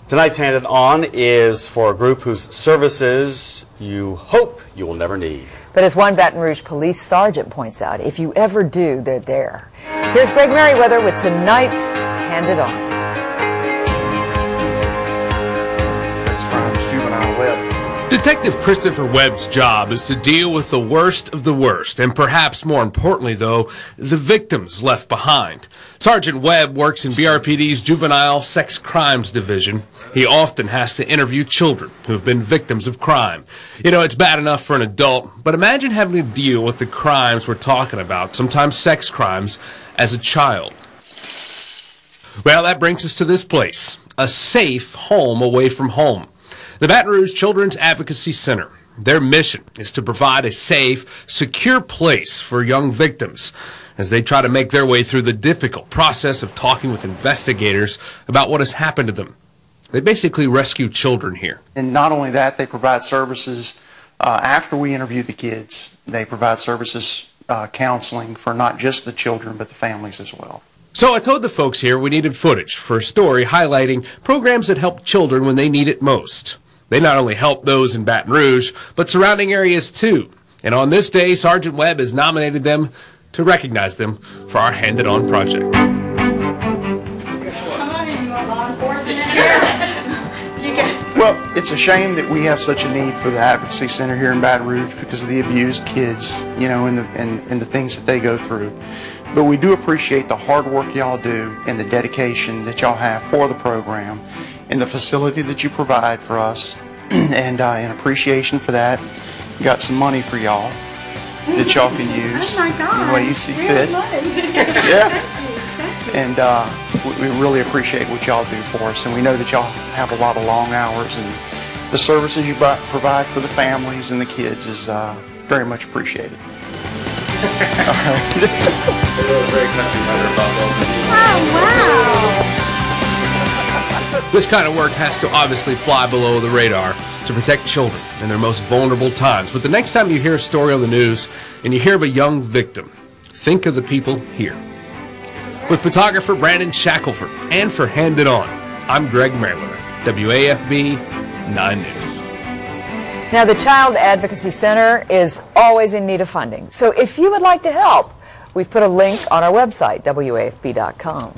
Tonight's Handed On is for a group whose services you hope you will never need. But as one Baton Rouge police sergeant points out, if you ever do, they're there. Here's Greg Merriweather with tonight's Handed On. Sex crimes, juvenile Webb. Detective Christopher Webb's job is to deal with the worst of the worst, and perhaps more importantly, though, the victims left behind. Sergeant Webb works in BRPD's Juvenile Sex Crimes Division. He often has to interview children who have been victims of crime. You know, it's bad enough for an adult, but imagine having to deal with the crimes we're talking about, sometimes sex crimes, as a child. Well, that brings us to this place, a safe home away from home. The Baton Rouge Children's Advocacy Center. Their mission is to provide a safe, secure place for young victims as they try to make their way through the difficult process of talking with investigators about what has happened to them. They basically rescue children here. And not only that, they provide services after we interview the kids. They provide services, counseling for not just the children, but the families as well. So I told the folks here we needed footage for a story highlighting programs that help children when they need it most. They not only help those in Baton Rouge, but surrounding areas too. And on this day, Sergeant Webb has nominated them to recognize them for our Handed On project. Well, it's a shame that we have such a need for the Advocacy Center here in Baton Rouge because of the abused kids, you know, and the things that they go through. But we do appreciate the hard work y'all do and the dedication that y'all have for the program and the facility that you provide for us. And in appreciation for that, we got some money for y'all that y'all can use the way you see fit. Yeah. And we really appreciate what y'all do for us. And we know that y'all have a lot of long hours, and the services you provide for the families and the kids is very much appreciated. Oh, wow. This kind of work has to obviously fly below the radar to protect children in their most vulnerable times. But the next time you hear a story on the news and you hear of a young victim, think of the people here. With photographer Brandon Shackelford, and for Handed On, I'm Greg Merriweather, WAFB 9 News. Now, the Child Advocacy Center is always in need of funding. So if you would like to help, we've put a link on our website, WAFB.com.